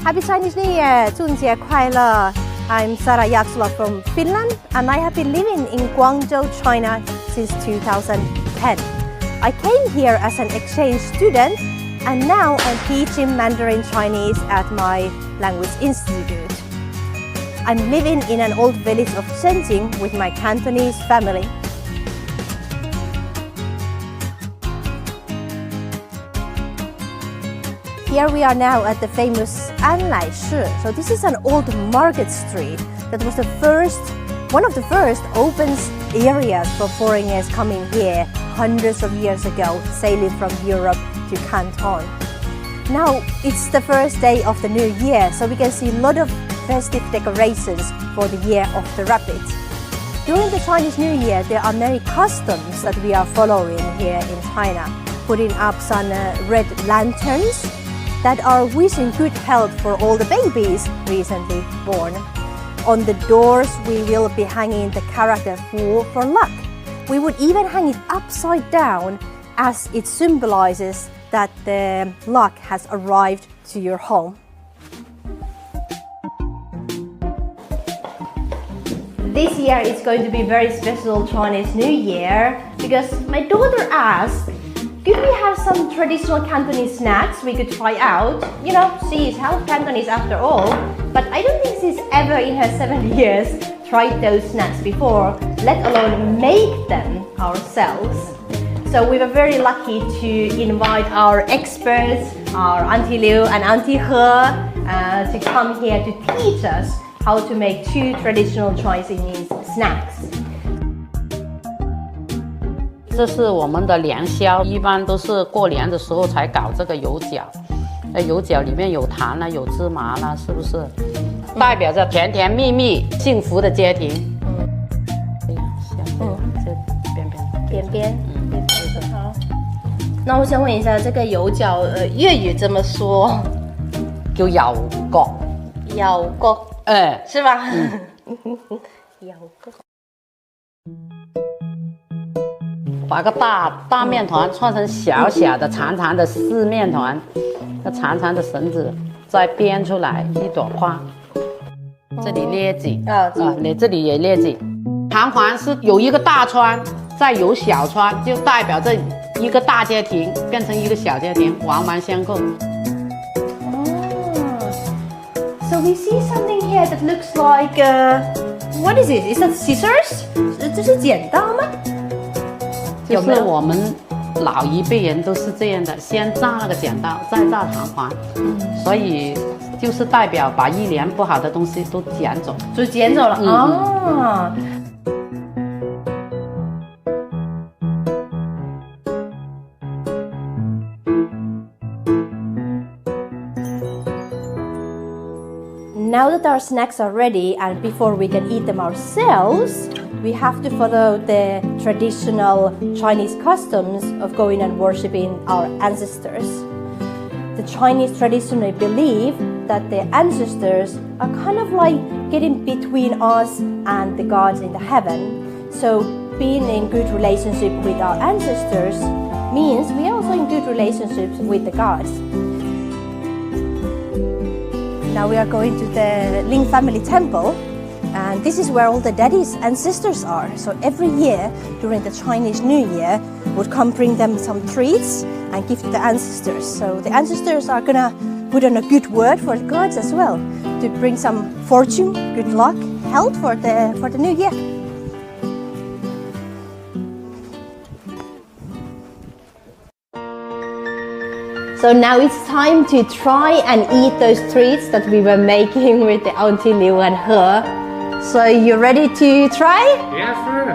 Happy Chinese New Year! 春节快乐! I'm Yaaksola from Finland and I have been living in Guangzhou, China since 2010. I came here as an exchange student and now I'm teaching Mandarin Chinese at my language institute. I'm living in an old village of Shenzhen with my Cantonese family. Here we are now at the famous Anlai Shi. So this is an old market street that was one of the first open areas for foreigners coming here hundreds of years ago, sailing from Europe to Canton. Now it's the first day of the new year, so we can see a lot of festive decorations for the year of the rabbit. During the Chinese New Year, there are many customs that we are following here in China, putting up some red lanterns that are wishing good health for all the babies recently born. On the doors, we will be hanging the character Fu for luck. We would even hang it upside down as it symbolizes that the luck has arrived to your home. This year is going to be very special Chinese New Year because my daughter asked, could we have some traditional Cantonese snacks we could try out? You know, she is half Cantonese after all, but I don't think she's ever in her 7 years tried those snacks before, let alone make them ourselves. So we were very lucky to invite our experts, our Auntie Liu and Auntie He, to come here to teach us how to make 2 traditional Chinese snacks. 这是我们的年宵，一般都是过年的时候才搞这个油饺。油饺里面有糖啦，有芝麻啦，是不是？代表着甜甜蜜蜜、幸福的家庭。这样，这边边。好。那我想问一下，这个油饺粤语怎么说？叫油角。油角。是吧？油角。把个大面团串成小小的长长的四面团，那长长的绳子再编出来一朵花，这里列子你这里也列子。弹簧是有一个大圈，再有小圈，就代表这一个大家庭变成一个小家庭，环环相扣。So we see something here that looks like what is it? Is that scissors? 这是剪刀吗？就是我们老一辈人都是这样的，先炸那个剪刀，再炸弹簧，所以就是代表把一年不好的东西都捡走，就捡走了。Now that our snacks are ready and before we can eat them ourselves, we have to follow the traditional Chinese customs of going and worshipping our ancestors. The Chinese traditionally believe that the ancestors are kind of like getting between us and the gods in the heaven. So being in good relationship with our ancestors means we are also in good relationships with the gods. Now we are going to the Ling family temple, and this is where all the daddies and sisters are. So every year during the Chinese New Year would come bring them some treats and give to the ancestors. So the ancestors are gonna put on a good word for the gods as well to bring some fortune, good luck, health for the new year. So now it's time to try and eat those treats that we were making with the Auntie Liu and He. So you ready to try? Yeah, sure.